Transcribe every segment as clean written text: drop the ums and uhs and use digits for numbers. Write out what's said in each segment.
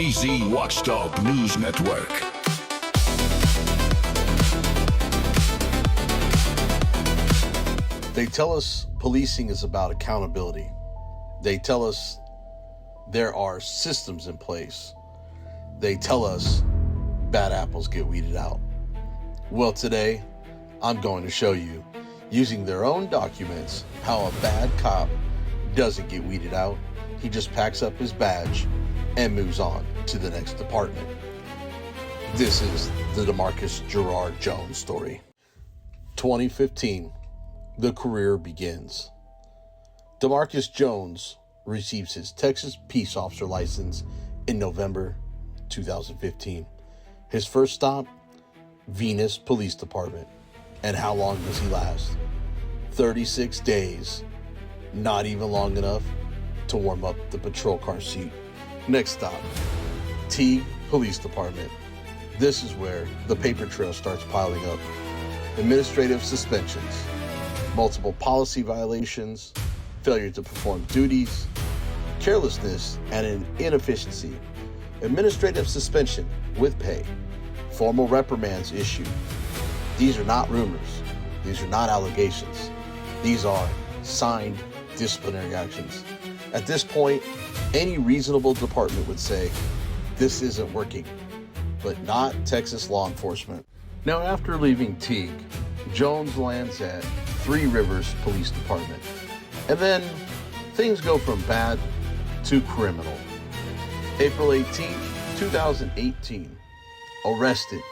BZWATCHDOG News Network. They tell us policing is about accountability. They tell us there are systems in place. They tell us bad apples get weeded out. Well, today, I'm going to show you, using their own documents, how a bad cop doesn't get weeded out. He just packs up his badge and moves on to the next department. This is the Demarcus Gerard Jones story. 2015, the career begins. Demarcus Jones receives his Texas Peace Officer license in November 2015. His first stop, Venus Police Department. And how long does he last? 36 days. Not even long enough to warm up the patrol car seat. Next stop, Teague Police Department. This is where the paper trail starts piling up. Administrative suspensions, multiple policy violations, failure to perform duties, carelessness, and an inefficiency. Administrative suspension with pay. Formal reprimands issued. These are not rumors. These are not allegations. These are signed disciplinary actions. At this point, any reasonable department would say, this isn't working, but not Texas law enforcement. Now, after leaving Teague, Jones lands at Three Rivers Police Department. And then things go from bad to criminal. April 18, 2018, arrested,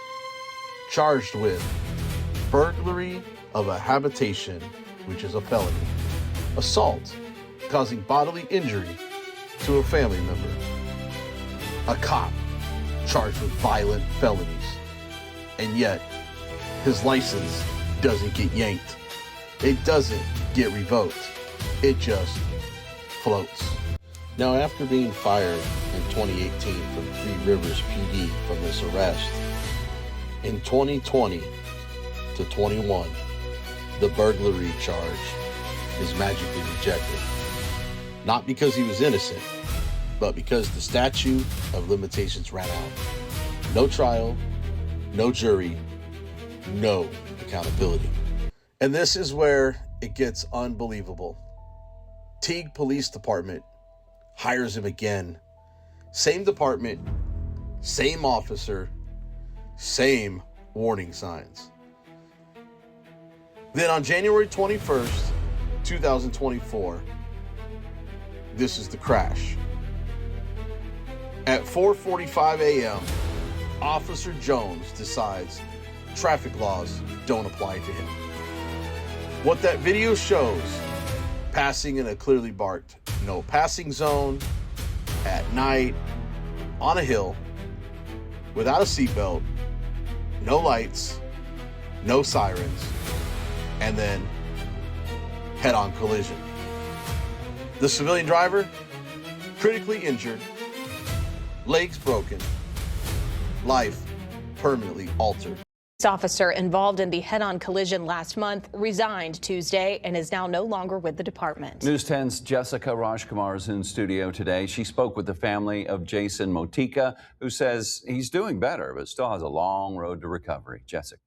charged with burglary of a habitation, which is a felony, assault, causing bodily injury to a family member, a cop charged with violent felonies, and yet his license doesn't get yanked. It doesn't get revoked. It just floats. Now, after being fired in 2018 from Three Rivers PD from this arrest, in 2020 to 21, the burglary charge is magically rejected. Not because he was innocent, but because the statute of limitations ran out. No trial, no jury, no accountability. And this is where it gets unbelievable. Teague Police Department hires him again. Same department, same officer, same warning signs. Then on January 21st, 2024, this is the crash. At 4:45 a.m., Officer Jones decides traffic laws don't apply to him. What that video shows, passing in a clearly marked no passing zone at night on a hill without a seatbelt, no lights, no sirens, and then head-on collision. The civilian driver, critically injured, legs broken, life permanently altered. This officer involved in the head-on collision last month resigned Tuesday and is now no longer with the department. News 10's Jessica Rajkumar is in studio today. She spoke with the family of Jason Motika, who says he's doing better, but still has a long road to recovery. Jessica.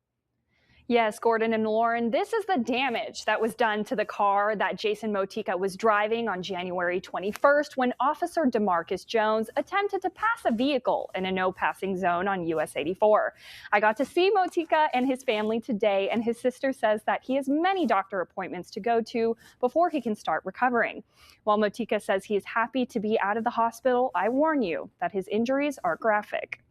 Yes, Gordon and Lauren, this is the damage that was done to the car that Jason Motika was driving on January 21st when Officer Demarcus Jones attempted to pass a vehicle in a no-passing zone on US 84. I got to see Motika and his family today, and his sister says that he has many doctor appointments to go to before he can start recovering. While Motika says he is happy to be out of the hospital, I warn you that his injuries are graphic.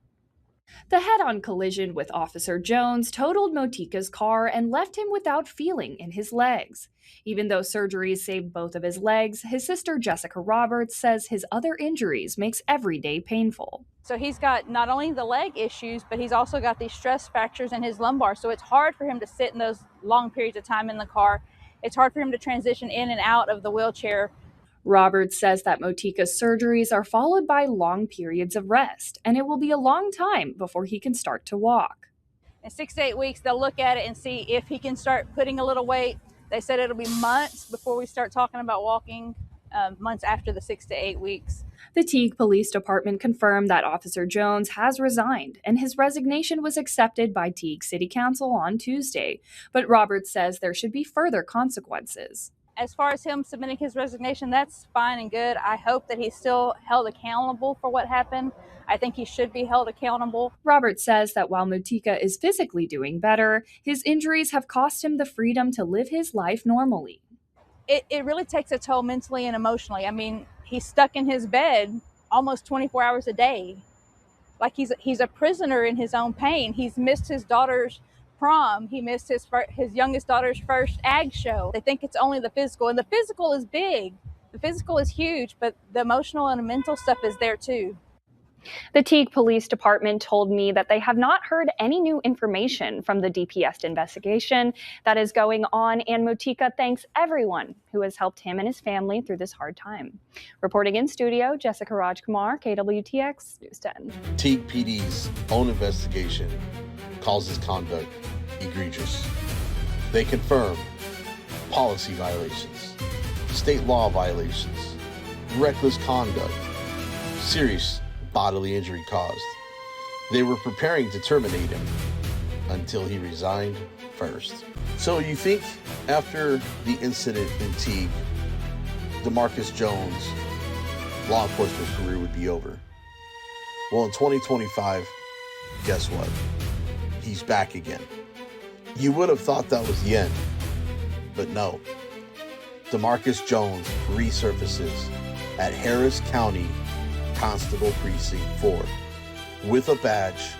The head-on collision with Officer Jones totaled Motika's car and left him without feeling in his legs. Even though surgeries saved both of his legs, his sister Jessica Roberts says his other injuries makes every day painful. So he's got not only the leg issues, but he's also got these stress fractures in his lumbar. So it's hard for him to sit in those long periods of time in the car. It's hard for him to transition in and out of the wheelchair. Roberts says that Motika's surgeries are followed by long periods of rest, and it will be a long time before he can start to walk. In 6 to 8 weeks, they'll look at it and see if he can start putting a little weight. They said it'll be months before we start talking about walking, months after the 6 to 8 weeks. The Teague Police Department confirmed that Officer Jones has resigned, and his resignation was accepted by Teague City Council on Tuesday. But Roberts says there should be further consequences. As far as him submitting his resignation, that's fine and good. I hope that he's still held accountable for what happened. I think he should be held accountable. Roberts says that while Motika is physically doing better, his injuries have cost him the freedom to live his life normally. It really takes a toll mentally and emotionally. I mean, he's stuck in his bed almost 24 hours a day. Like he's a prisoner in his own pain. He's missed his daughter's prom. He missed his youngest daughter's first ag show. They think it's only the physical, and the physical is big. The physical is huge, but the emotional and mental stuff is there too. The Teague Police Department told me that they have not heard any new information from the DPS investigation that is going on, and Motika thanks everyone who has helped him and his family through this hard time. Reporting in studio, Jessica Rajkumar, KWTX News 10. Teague PD's own investigation calls his conduct egregious. They confirm policy violations, state law violations, reckless conduct, serious bodily injury caused. They were preparing to terminate him until he resigned first. So you think after the incident in Teague, Demarcus Jones' law enforcement career would be over? Well, in 2025, guess what? He's back again. You would have thought that was the end, but no. Demarcus Jones resurfaces at Harris County Constable Precinct 4 with a badge,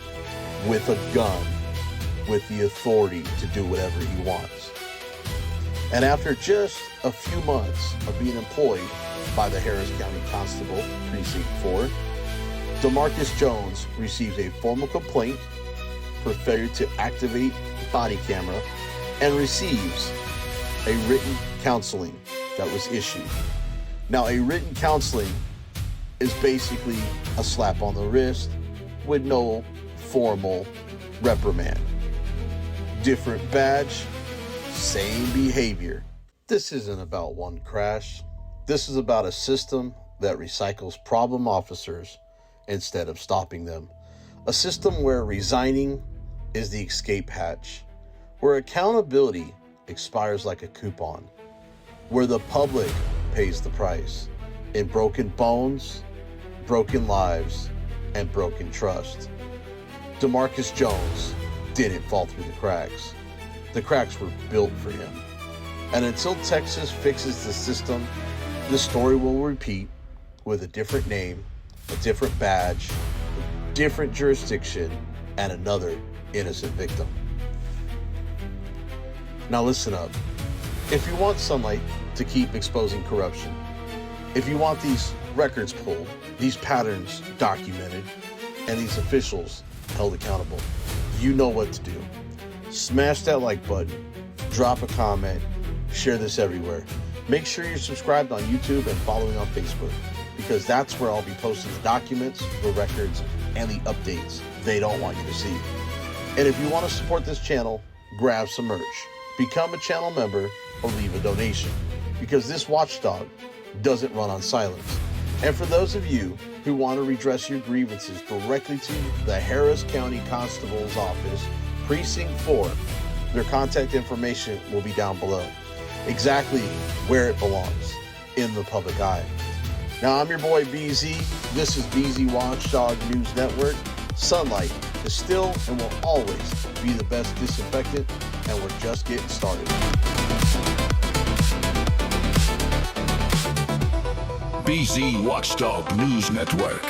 with a gun, with the authority to do whatever he wants. And after just a few months of being employed by the Harris County Constable Precinct 4, Demarcus Jones receives a formal complaint for failure to activate body camera and receives a written counseling that was issued. Now, a written counseling is basically a slap on the wrist with no formal reprimand. Different badge, same behavior. This isn't about one crash. This is about a system that recycles problem officers instead of stopping them. A system where resigning is the escape hatch, where accountability expires like a coupon, where the public pays the price in broken bones, broken lives, and broken trust. Demarcus Jones didn't fall through the cracks. The cracks were built for him. And until Texas fixes the system, the story will repeat with a different name, a different badge, a different jurisdiction, and another innocent victim. Now listen up. If you want sunlight to keep exposing corruption, if you want these records pulled, these patterns documented, and these officials held accountable, you know what to do. Smash that like button, drop a comment, share this everywhere. Make sure you're subscribed on YouTube and following on Facebook, because that's where I'll be posting the documents, the records, and the updates they don't want you to see. And if you want to support this channel, grab some merch, become a channel member, or leave a donation, because this watchdog doesn't run on silence. And for those of you who want to redress your grievances directly to the Harris County Constable's Office, Precinct 4, their contact information will be down below. Exactly where it belongs, in the public eye. Now, I'm your boy BZ. This is BZWATCHDOG News Network. Sunlight is still and will always be the best disinfectant, and we're just getting started. BZWATCHDOG News Network.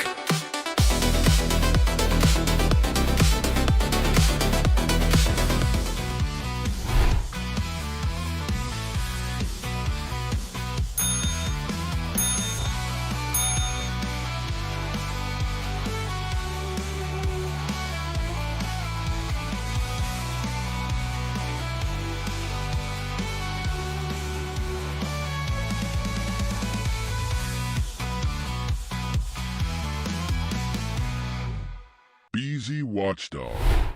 BZWATCHDOG.